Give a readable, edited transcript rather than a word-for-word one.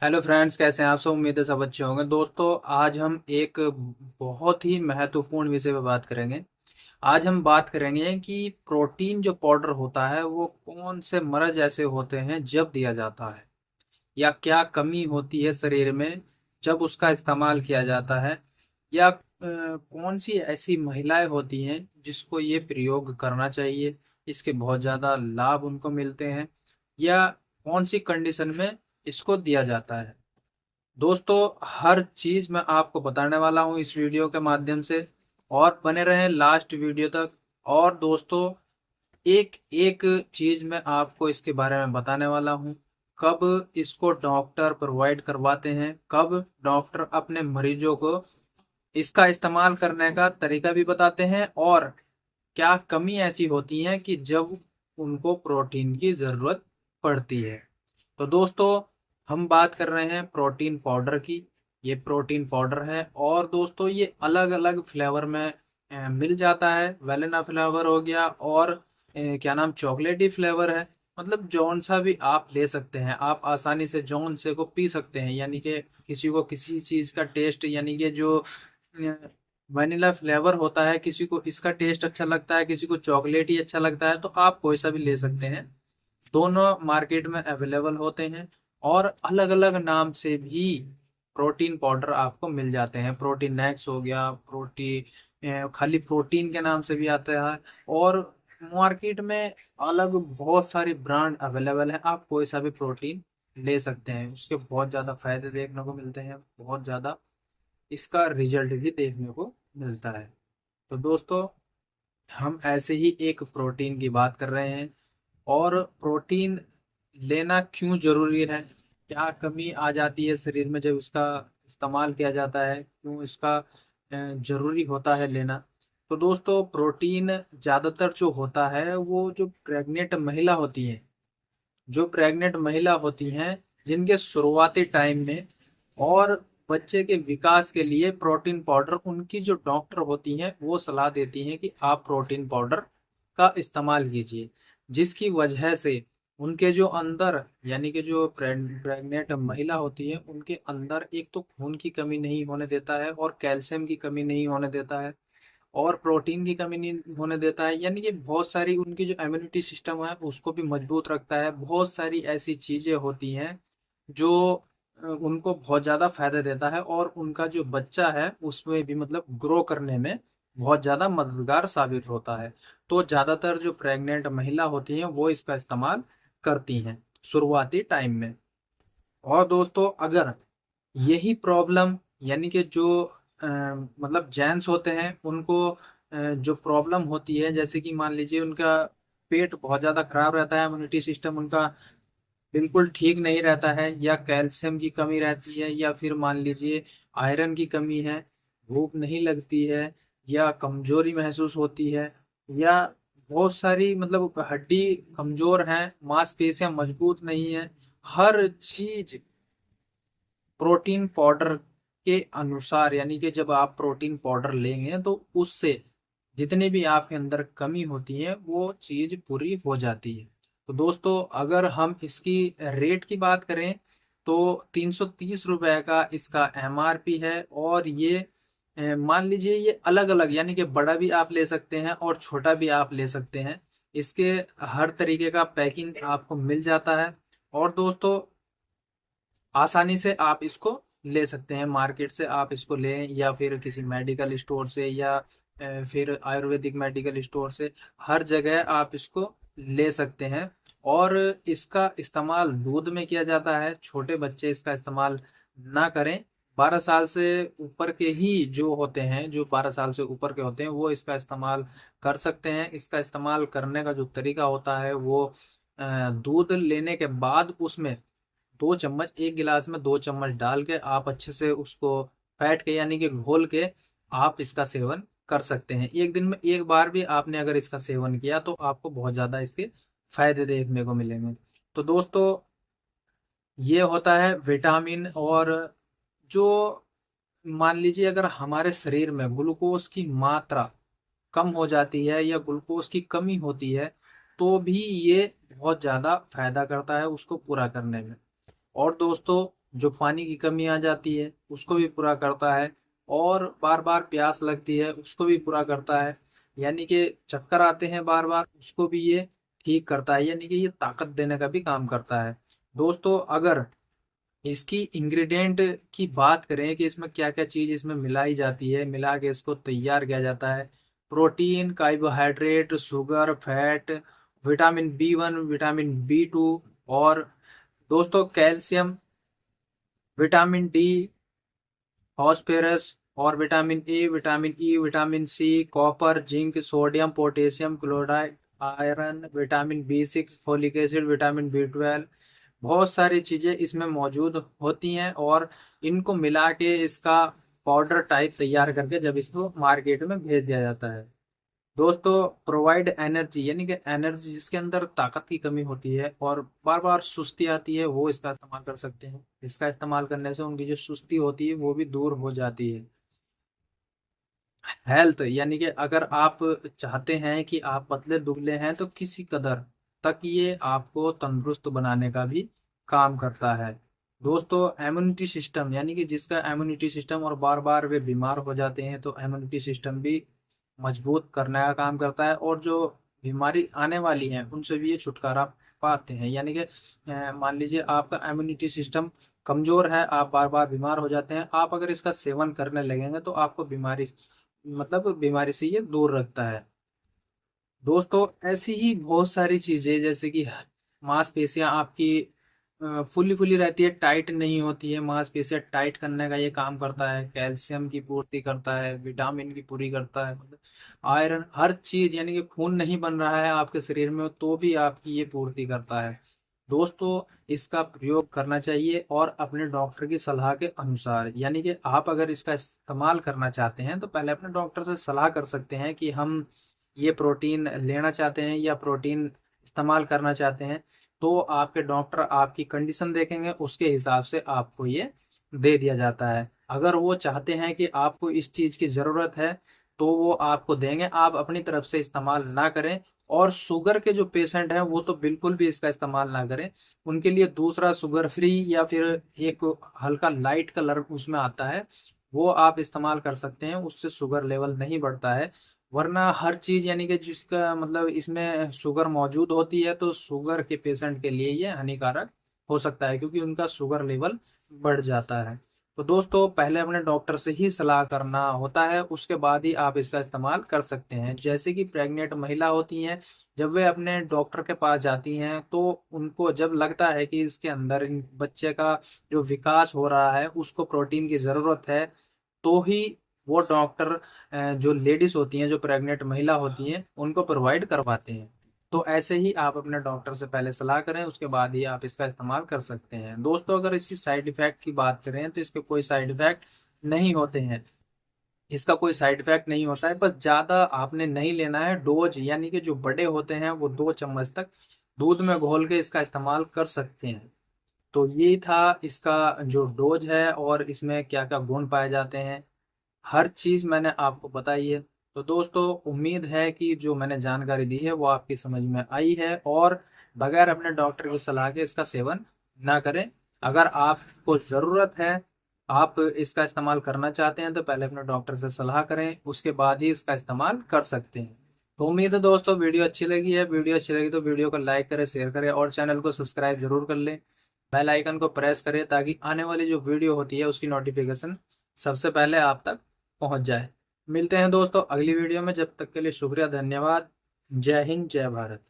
Hello friends, कैसे हैं आप सब। उम्मीद है सब अच्छे होंगे। दोस्तों, आज हम एक बहुत ही महत्वपूर्ण विषय पर बात करेंगे। आज हम बात करेंगे कि प्रोटीन जो पाउडर होता है वो कौन से मर्ज ऐसे होते हैं जब दिया जाता है, या क्या कमी होती है शरीर में जब उसका इस्तेमाल किया जाता है, या कौन सी ऐसी महिलाएं होती हैं जिसको ये प्रयोग करना चाहिए, इसके बहुत ज़्यादा लाभ उनको मिलते हैं, या कौन सी कंडीशन में इसको दिया जाता है। दोस्तों, हर चीज मैं आपको बताने वाला हूँ इस वीडियो के माध्यम से, और बने रहें लास्ट वीडियो तक। और दोस्तों, एक एक चीज मैं आपको इसके बारे में बताने वाला हूँ। कब इसको डॉक्टर प्रोवाइड करवाते हैं, कब डॉक्टर अपने मरीजों को इसका इस्तेमाल करने का तरीका भी बताते हैं, और क्या कमी ऐसी होती है कि जब उनको प्रोटीन की जरूरत पड़ती है। तो दोस्तों, हम बात कर रहे हैं प्रोटीन पाउडर की। ये प्रोटीन पाउडर है, और दोस्तों ये अलग अलग फ्लेवर में मिल जाता है। वेलिना फ्लेवर हो गया, और क्या नाम, चॉकलेटी फ्लेवर है। मतलब जौन सा भी आप ले सकते हैं, आप आसानी से जौन से को पी सकते हैं। यानी कि किसी को किसी चीज़ का टेस्ट, यानी कि जो वनीला फ्लेवर होता है, किसी को इसका टेस्ट अच्छा लगता है, किसी को चॉकलेट ही अच्छा लगता है, तो आप कोई सा भी ले सकते हैं। दोनों मार्केट में अवेलेबल होते हैं, और अलग अलग नाम से भी प्रोटीन पाउडर आपको मिल जाते हैं। प्रोटीन नेक्स हो गया, खाली प्रोटीन के नाम से भी आता है। और मार्केट में अलग बहुत सारी ब्रांड अवेलेबल है, आप कोई सा भी प्रोटीन ले सकते हैं। उसके बहुत ज़्यादा फायदे देखने को मिलते हैं, बहुत ज़्यादा इसका रिजल्ट भी देखने को मिलता है। तो दोस्तों, हम ऐसे ही एक प्रोटीन की बात कर रहे हैं। और प्रोटीन लेना क्यों जरूरी है, क्या कमी आ जाती है शरीर में जब इसका इस्तेमाल किया जाता है, क्यों इसका जरूरी होता है लेना। तो दोस्तों, प्रोटीन ज़्यादातर जो होता है वो जो प्रेग्नेंट महिला होती है, जो प्रेग्नेंट महिला होती हैं, जिनके शुरुआती टाइम में और बच्चे के विकास के लिए प्रोटीन पाउडर, उनकी जो डॉक्टर होती हैं वो सलाह देती हैं कि आप प्रोटीन पाउडर का इस्तेमाल कीजिए। जिसकी वजह से उनके जो अंदर, यानी कि जो प्रेग्नेंट महिला होती है, उनके अंदर एक तो खून की कमी नहीं होने देता है, और कैल्शियम की कमी नहीं होने देता है, और प्रोटीन की कमी नहीं होने देता है। यानी कि बहुत सारी उनकी जो इम्यूनिटी सिस्टम है उसको भी मजबूत रखता है। बहुत सारी ऐसी चीजें होती हैं जो उनको बहुत ज़्यादा फायदा देता है, और उनका जो बच्चा है उसमें भी मतलब ग्रो करने में बहुत ज़्यादा मददगार साबित होता है। तो ज़्यादातर जो प्रेग्नेंट महिला होती हैं वो इसका इस्तेमाल करती हैं शुरुआती टाइम में। और दोस्तों, अगर यही प्रॉब्लम, यानी कि जो मतलब जेंट्स होते हैं उनको जो प्रॉब्लम होती है, जैसे कि मान लीजिए उनका पेट बहुत ज़्यादा खराब रहता है, इम्यूनिटी सिस्टम उनका बिल्कुल ठीक नहीं रहता है, या कैल्शियम की कमी रहती है, या फिर मान लीजिए आयरन की कमी है, भूख नहीं लगती है, या कमजोरी महसूस होती है, या बहुत सारी मतलब हड्डी कमजोर है, मांसपेशियां मजबूत नहीं है, हर चीज प्रोटीन पाउडर के अनुसार, यानी कि जब आप प्रोटीन पाउडर लेंगे तो उससे जितने भी आपके अंदर कमी होती है वो चीज पूरी हो जाती है। तो दोस्तों, अगर हम इसकी रेट की बात करें तो 330 रुपए का इसका एमआरपी है। और ये मान लीजिए ये अलग अलग, यानी कि बड़ा भी आप ले सकते हैं और छोटा भी आप ले सकते हैं। इसके हर तरीके का पैकिंग आपको मिल जाता है। और दोस्तों, आसानी से आप इसको ले सकते हैं, मार्केट से आप इसको लें, या फिर किसी मेडिकल स्टोर से, या फिर आयुर्वेदिक मेडिकल स्टोर से, हर जगह आप इसको ले सकते हैं। और इसका इस्तेमाल दूध में किया जाता है। छोटे बच्चे इसका इस्तेमाल ना करें। 12 साल से ऊपर के ही जो होते हैं, जो 12 साल से ऊपर के होते हैं, वो इसका इस्तेमाल कर सकते हैं। इसका इस्तेमाल करने का जो तरीका होता है वो दूध लेने के बाद उसमें 2 चम्मच, एक गिलास में 2 चम्मच डाल के आप अच्छे से उसको फैट के, यानी कि घोल के, आप इसका सेवन कर सकते हैं। एक दिन में एक बार भी आपने अगर इसका सेवन किया तो आपको बहुत ज़्यादा इसके फायदे देखने को मिलेंगे। तो दोस्तों, ये होता है विटामिन। और जो मान लीजिए अगर हमारे शरीर में ग्लूकोज की मात्रा कम हो जाती है, या ग्लूकोज की कमी होती है, तो भी ये बहुत ज़्यादा फायदा करता है उसको पूरा करने में। और दोस्तों, जो पानी की कमी आ जाती है उसको भी पूरा करता है, और बार बार प्यास लगती है उसको भी पूरा करता है, यानी कि चक्कर आते हैं बार बार उसको भी ये ठीक करता है, यानी कि ये ताकत देने का भी काम करता है। दोस्तों अगर इसकी इंग्रेडिएंट की बात करें कि इसमें क्या क्या चीज इसमें मिलाई जाती है, मिला के इसको तैयार किया जाता है। Protein, carbohydrate, sugar, fat, vitamin B1, vitamin B2, और दोस्तों कैल्शियम, विटामिन D, फॉस्फोरस, और vitamin A, vitamin E, vitamin C, copper, zinc, sodium, potassium chloride, iron, vitamin B6, folic acid, vitamin B12, बहुत सारी चीजें इसमें मौजूद होती हैं, और इनको मिला के इसका पाउडर टाइप तैयार करके जब इसको मार्केट में भेज दिया जाता है। दोस्तों प्रोवाइड एनर्जी, यानी कि एनर्जी जिसके अंदर ताकत की कमी होती है और बार बार सुस्ती आती है, वो इसका इस्तेमाल कर सकते हैं। इसका इस्तेमाल करने से उनकी जो सुस्ती होती है वो भी दूर हो जाती है। हेल्थ, यानी कि अगर आप चाहते हैं कि आप पतले दुबले हैं तो किसी कदर तक ये आपको तंदुरुस्त बनाने का भी काम करता है। दोस्तों इम्यूनिटी सिस्टम, यानी कि जिसका इम्यूनिटी सिस्टम और बार बार वे बीमार हो जाते हैं तो इम्यूनिटी सिस्टम भी मजबूत करने का काम करता है, और जो बीमारी आने वाली है उनसे भी ये छुटकारा पाते हैं। यानी कि मान लीजिए आपका इम्यूनिटी सिस्टम कमजोर है, आप बार बार बीमार हो जाते हैं, आप अगर इसका सेवन करने लगेंगे तो आपको बीमारी, मतलब बीमारी से ये दूर रखता है। दोस्तों ऐसी ही बहुत सारी चीजें, जैसे कि मांसपेशियां आपकी फुली फुली रहती है, टाइट नहीं होती है, मांसपेशियां टाइट करने का ये काम करता है, कैल्शियम की पूर्ति करता है, विटामिन की पूरी करता है, मतलब आयरन, हर चीज, यानी कि खून नहीं बन रहा है आपके शरीर में तो भी आपकी ये पूर्ति करता है। दोस्तों इसका प्रयोग करना चाहिए और अपने डॉक्टर की सलाह के अनुसार, यानी कि आप अगर इसका इस्तेमाल करना चाहते हैं तो पहले अपने डॉक्टर से सलाह कर सकते हैं कि हम ये प्रोटीन लेना चाहते हैं या प्रोटीन इस्तेमाल करना चाहते हैं, तो आपके डॉक्टर आपकी कंडीशन देखेंगे, उसके हिसाब से आपको ये दे दिया जाता है। अगर वो चाहते हैं कि आपको इस चीज की जरूरत है तो वो आपको देंगे, आप अपनी तरफ से इस्तेमाल ना करें। और शुगर के जो पेशेंट हैं वो तो बिल्कुल भी इसका इस्तेमाल ना करें, उनके लिए दूसरा शुगर फ्री या फिर एक हल्का लाइट कलर उसमें आता है, वो आप इस्तेमाल कर सकते हैं, उससे शुगर लेवल नहीं बढ़ता है। वरना हर चीज, यानी कि जिसका मतलब इसमें शुगर मौजूद होती है तो शुगर के पेशेंट के लिए ये हानिकारक हो सकता है, क्योंकि उनका शुगर लेवल बढ़ जाता है। तो दोस्तों पहले अपने डॉक्टर से ही सलाह करना होता है, उसके बाद ही आप इसका इस्तेमाल कर सकते हैं। जैसे कि प्रेग्नेंट महिला होती हैं, जब वे अपने डॉक्टर के पास जाती हैं तो उनको जब लगता है कि इसके अंदर इन बच्चे का जो विकास हो रहा है उसको प्रोटीन की ज़रूरत है, तो ही वो डॉक्टर जो लेडीज होती हैं, जो प्रेग्नेंट महिला होती हैं, उनको प्रोवाइड करवाते हैं। तो ऐसे ही आप अपने डॉक्टर से पहले सलाह करें, उसके बाद ही आप इसका इस्तेमाल कर सकते हैं। दोस्तों अगर इसकी साइड इफेक्ट की बात करें तो इसके कोई साइड इफेक्ट नहीं होते हैं, इसका कोई साइड इफेक्ट नहीं होता है, बस ज़्यादा आपने नहीं लेना है डोज, यानी कि जो बड़े होते हैं वो 2 चम्मच तक दूध में घोल के इसका इस्तेमाल कर सकते हैं। तो ये था इसका जो डोज है और इसमें क्या क्या गुण पाए जाते हैं, हर चीज मैंने आपको बताई है। तो दोस्तों उम्मीद है कि जो मैंने जानकारी दी है वो आपकी समझ में आई है, और बगैर अपने डॉक्टर की सलाह के इसका सेवन ना करें। अगर आपको ज़रूरत है, आप इसका इस्तेमाल करना चाहते हैं, तो पहले अपने डॉक्टर से सलाह करें, उसके बाद ही इसका इस्तेमाल कर सकते हैं। तो उम्मीद है दोस्तों वीडियो अच्छी लगी है, वीडियो अच्छी लगी तो वीडियो को लाइक करें, शेयर करें और चैनल को सब्सक्राइब जरूर कर लें। बेल आइकन को प्रेस करें ताकि आने वाली जो वीडियो होती है उसकी नोटिफिकेशन सबसे पहले आप तक पहुंच जाए। मिलते हैं दोस्तों अगली वीडियो में, जब तक के लिए शुक्रिया, धन्यवाद। जय हिंद, जय भारत।